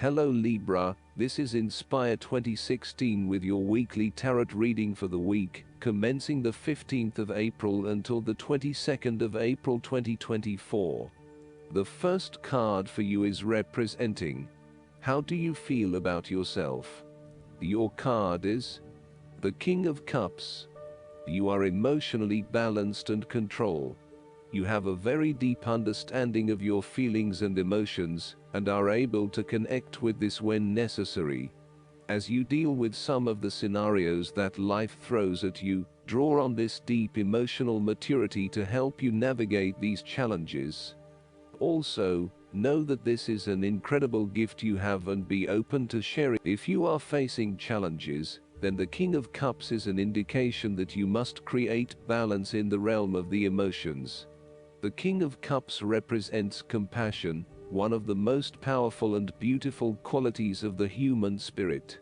Hello Libra, this is Inspire 2016 with your weekly tarot reading for the week, commencing the 15th of April until the 22nd of April 2024. The first card for you is representing, how do you feel about yourself? Your card is the King of Cups. You are emotionally balanced and control. You have a very deep understanding of your feelings and emotions, and are able to connect with this when necessary. As you deal with some of the scenarios that life throws at you, draw on this deep emotional maturity to help you navigate these challenges. Also, know that this is an incredible gift you have and be open to sharing. If you are facing challenges, then the King of Cups is an indication that you must create balance in the realm of the emotions. The King of Cups represents compassion, one of the most powerful and beautiful qualities of the human spirit.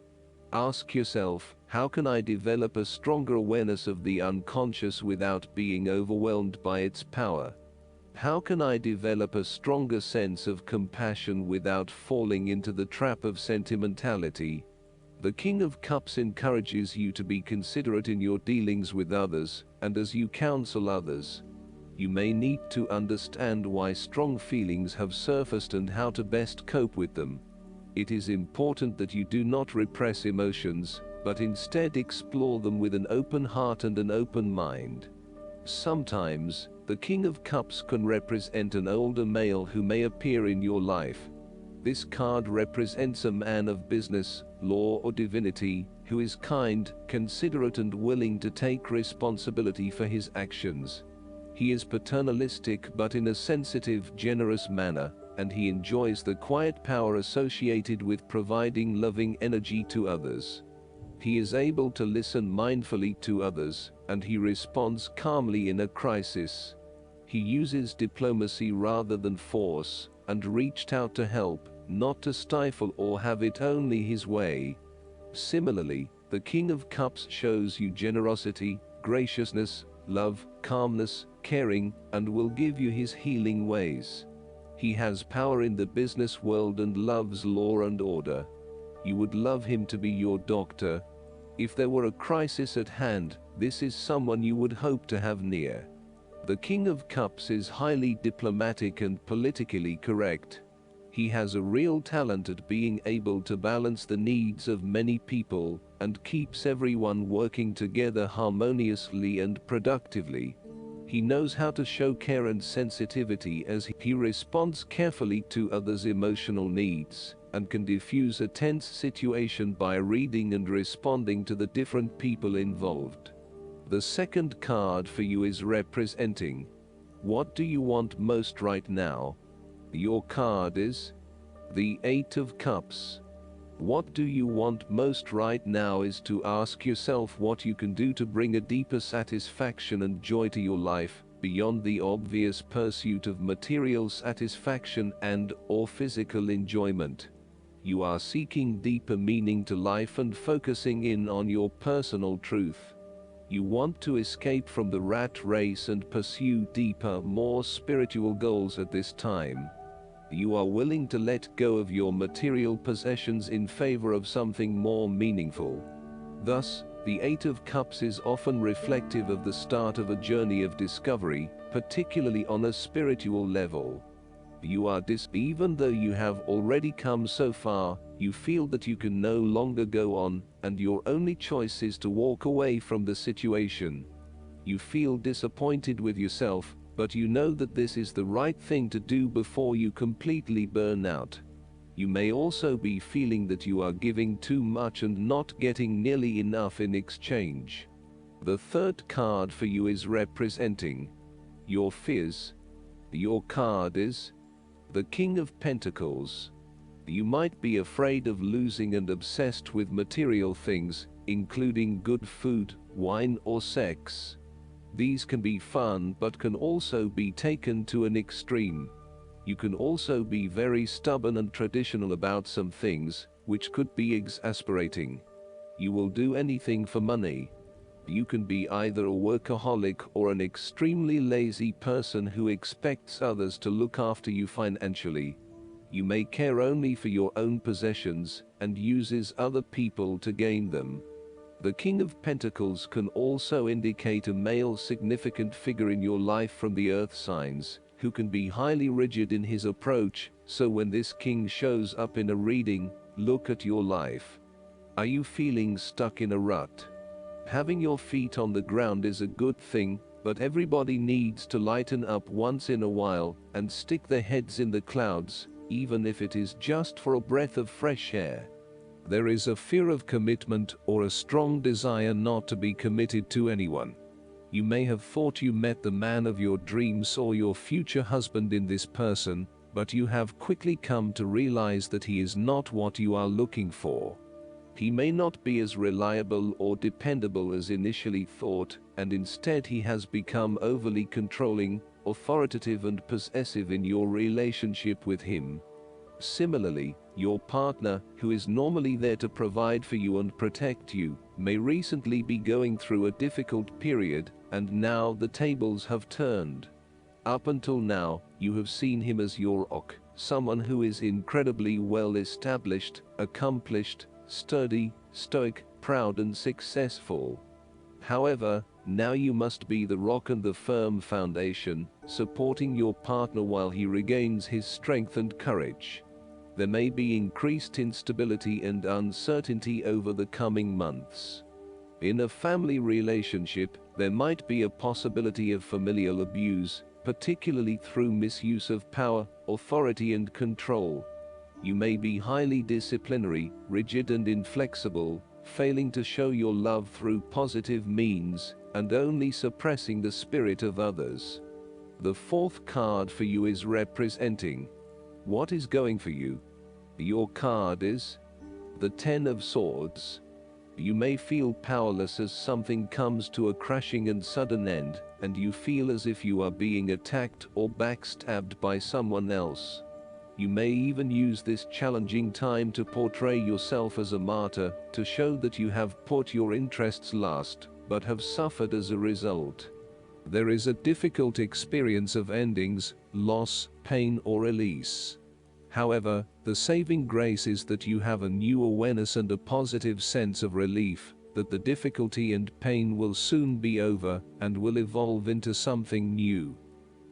Ask yourself, how can I develop a stronger awareness of the unconscious without being overwhelmed by its power? How can I develop a stronger sense of compassion without falling into the trap of sentimentality? The King of Cups encourages you to be considerate in your dealings with others, and as you counsel others, you may need to understand why strong feelings have surfaced and how to best cope with them. It is important that you do not repress emotions, but instead explore them with an open heart and an open mind. Sometimes, the King of Cups can represent an older male who may appear in your life. This card represents a man of business, law or divinity, who is kind, considerate and willing to take responsibility for his actions. He is paternalistic but in a sensitive, generous manner, and he enjoys the quiet power associated with providing loving energy to others. He is able to listen mindfully to others, and he responds calmly in a crisis. He uses diplomacy rather than force, and reached out to help, not to stifle or have it only his way. Similarly, the King of Cups shows you generosity, graciousness, love, calmness, caring, and will give you his healing ways. He has power in the business world and loves law and order. You would love him to be your doctor. If there were a crisis at hand, this is someone you would hope to have near. The King of Cups is highly diplomatic and politically correct. He has a real talent at being able to balance the needs of many people, and keeps everyone working together harmoniously and productively. He knows how to show care and sensitivity as he responds carefully to others' emotional needs, and can diffuse a tense situation by reading and responding to the different people involved. The second card for you is representing, what do you want most right now? Your card is the Eight of Cups. What do you want most right now is to ask yourself what you can do to bring a deeper satisfaction and joy to your life, beyond the obvious pursuit of material satisfaction and/or physical enjoyment. You are seeking deeper meaning to life and focusing in on your personal truth. You want to escape from the rat race and pursue deeper, more spiritual goals at this time. You are willing to let go of your material possessions in favor of something more meaningful. Thus, the Eight of Cups is often reflective of the start of a journey of discovery, particularly on a spiritual level. You are even though you have already come so far, you feel that you can no longer go on, and your only choice is to walk away from the situation. You feel disappointed with yourself, but you know that this is the right thing to do before you completely burn out. You may also be feeling that you are giving too much and not getting nearly enough in exchange. The third card for you is representing your fears. Your card is the King of Pentacles. You might be afraid of losing and obsessed with material things, including good food, wine or sex. These can be fun but can also be taken to an extreme. You can also be very stubborn and traditional about some things, which could be exasperating. You will do anything for money. You can be either a workaholic or an extremely lazy person who expects others to look after you financially. You may care only for your own possessions, and uses other people to gain them. The King of Pentacles can also indicate a male significant figure in your life from the earth signs, who can be highly rigid in his approach, so when this king shows up in a reading, look at your life. Are you feeling stuck in a rut? Having your feet on the ground is a good thing, but everybody needs to lighten up once in a while and stick their heads in the clouds, even if it is just for a breath of fresh air. There is a fear of commitment or a strong desire not to be committed to anyone. You may have thought you met the man of your dreams or your future husband in this person, but you have quickly come to realize that he is not what you are looking for. He may not be as reliable or dependable as initially thought, and instead he has become overly controlling, authoritative and possessive in your relationship with him. Similarly, your partner, who is normally there to provide for you and protect you, may recently be going through a difficult period, and now the tables have turned. Up until now, you have seen him as your rock, someone who is incredibly well established, accomplished, sturdy, stoic, proud and successful. However, now you must be the rock and the firm foundation, supporting your partner while he regains his strength and courage. There may be increased instability and uncertainty over the coming months. In a family relationship, there might be a possibility of familial abuse, particularly through misuse of power, authority and control. You may be highly disciplinary, rigid and inflexible, failing to show your love through positive means, and only suppressing the spirit of others. The fourth card for you is representing what is going for you. Your card is the Ten of Swords. You may feel powerless as something comes to a crashing and sudden end, and you feel as if you are being attacked or backstabbed by someone else. You may even use this challenging time to portray yourself as a martyr, to show that you have put your interests last, but have suffered as a result. There is a difficult experience of endings, loss, pain or release. However, the saving grace is that you have a new awareness and a positive sense of relief, that the difficulty and pain will soon be over and will evolve into something new.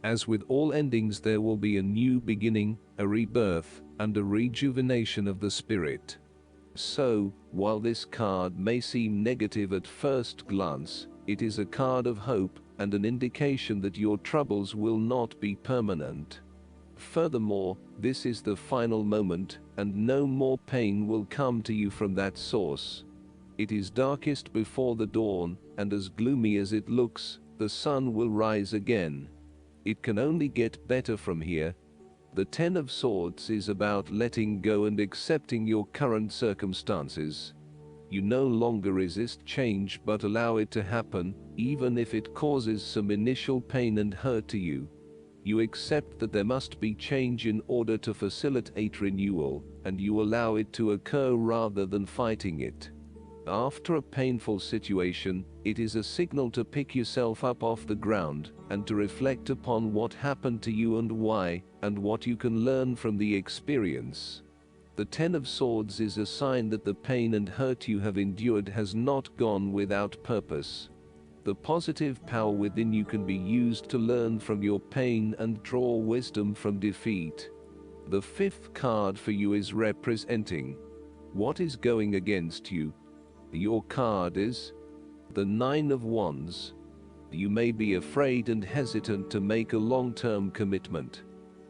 As with all endings, there will be a new beginning, a rebirth, and a rejuvenation of the spirit. So, while this card may seem negative at first glance, it is a card of hope and an indication that your troubles will not be permanent. Furthermore, this is the final moment, and no more pain will come to you from that source. It is darkest before the dawn, and as gloomy as it looks, the sun will rise again. It can only get better from here. The Ten of Swords is about letting go and accepting your current circumstances. You no longer resist change but allow it to happen, even if it causes some initial pain and hurt to you. You accept that there must be change in order to facilitate renewal, and you allow it to occur rather than fighting it. After a painful situation, it is a signal to pick yourself up off the ground, and to reflect upon what happened to you and why, and what you can learn from the experience. The Ten of Swords is a sign that the pain and hurt you have endured has not gone without purpose. The positive power within you can be used to learn from your pain and draw wisdom from defeat. The fifth card for you is representing what is going against you. Your card is the Nine of Wands. You may be afraid and hesitant to make a long-term commitment.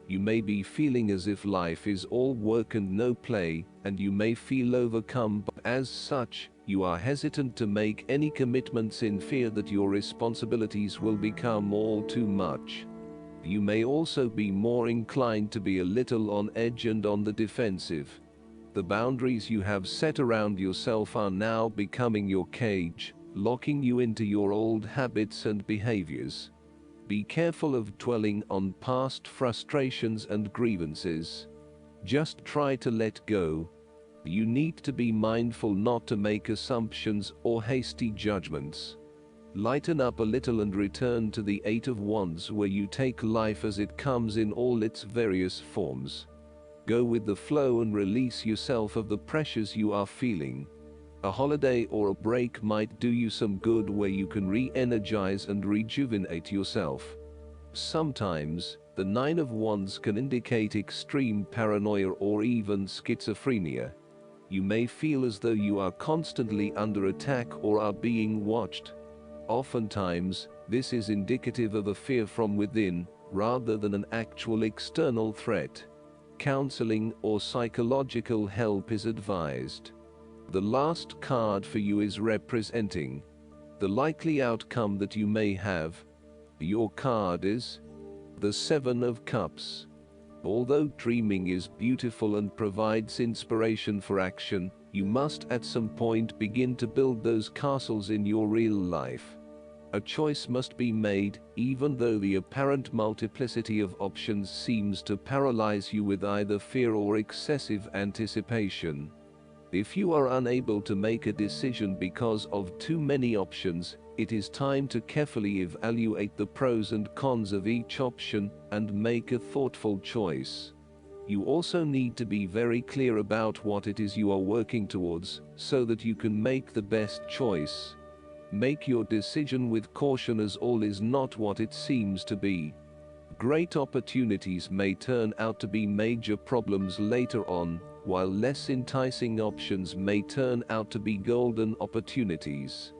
You may be feeling as if life is all work and no play, and you may feel overcome, but as such, you are hesitant to make any commitments in fear that your responsibilities will become all too much. You may also be more inclined to be a little on edge and on the defensive. The boundaries you have set around yourself are now becoming your cage, locking you into your old habits and behaviors. Be careful of dwelling on past frustrations and grievances. Just try to let go. You need to be mindful not to make assumptions or hasty judgments. Lighten up a little and return to the Eight of Wands, where you take life as it comes in all its various forms. Go with the flow and release yourself of the pressures you are feeling. A holiday or a break might do you some good where you can re-energize and rejuvenate yourself. Sometimes, the 9 of Wands can indicate extreme paranoia or even schizophrenia. You may feel as though you are constantly under attack or are being watched. Oftentimes, this is indicative of a fear from within, rather than an actual external threat. Counseling or psychological help is advised. The last card for you is representing the likely outcome that you may have. Your card is the 7 of Cups. Although dreaming is beautiful and provides inspiration for action, you must at some point begin to build those castles in your real life. A choice must be made, even though the apparent multiplicity of options seems to paralyze you with either fear or excessive anticipation. If you are unable to make a decision because of too many options, it is time to carefully evaluate the pros and cons of each option and make a thoughtful choice. You also need to be very clear about what it is you are working towards, so that you can make the best choice. Make your decision with caution, as all is not what it seems to be. Great opportunities may turn out to be major problems later on, while less enticing options may turn out to be golden opportunities.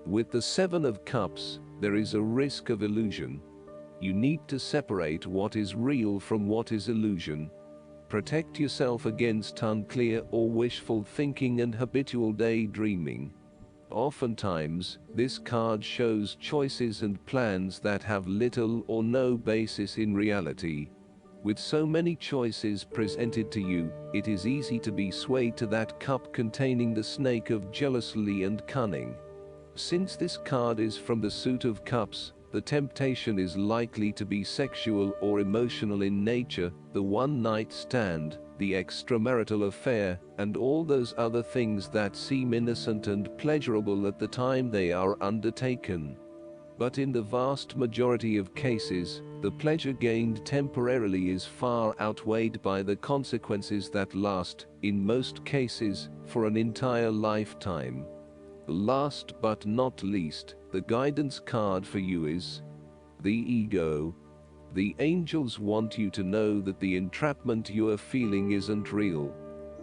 With the 7 of Cups, there is a risk of illusion. You need to separate what is real from what is illusion. Protect yourself against unclear or wishful thinking and habitual daydreaming. Oftentimes, this card shows choices and plans that have little or no basis in reality. With so many choices presented to you, it is easy to be swayed to that cup containing the snake of jealousy and cunning. Since this card is from the suit of cups, the temptation is likely to be sexual or emotional in nature, the one-night stand, the extramarital affair, and all those other things that seem innocent and pleasurable at the time they are undertaken. But in the vast majority of cases, the pleasure gained temporarily is far outweighed by the consequences that last, in most cases, for an entire lifetime. Last but not least, the guidance card for you is the ego. The angels want you to know that the entrapment you are feeling isn't real.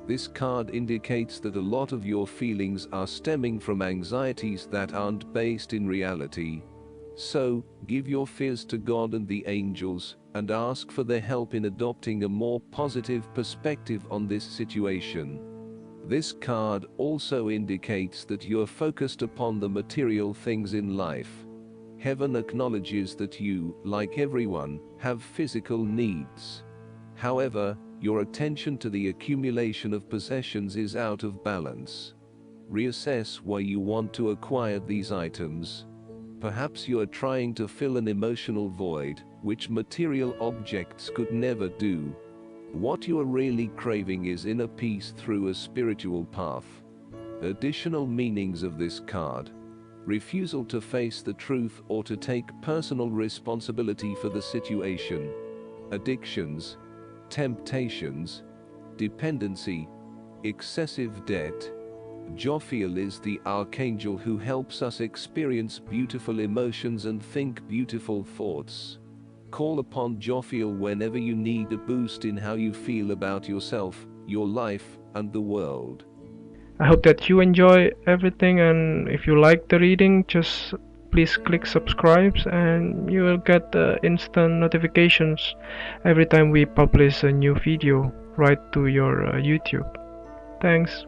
This card indicates that a lot of your feelings are stemming from anxieties that aren't based in reality. So, give your fears to God and the angels, and ask for their help in adopting a more positive perspective on this situation. This card also indicates that you are focused upon the material things in life. Heaven acknowledges that you, like everyone, have physical needs. However, your attention to the accumulation of possessions is out of balance. Reassess why you want to acquire these items. Perhaps you are trying to fill an emotional void, which material objects could never do. What you are really craving is inner peace through a spiritual path. Additional meanings of this card: refusal to face the truth or to take personal responsibility for the situation, addictions, temptations, dependency, excessive debt. Jophiel is the archangel who helps us experience beautiful emotions and think beautiful thoughts. Call upon Jophiel whenever you need a boost in how you feel about yourself, your life, and the world. I hope that you enjoy everything, and if you like the reading, just please click subscribe and you will get instant notifications every time we publish a new video right to your YouTube. Thanks.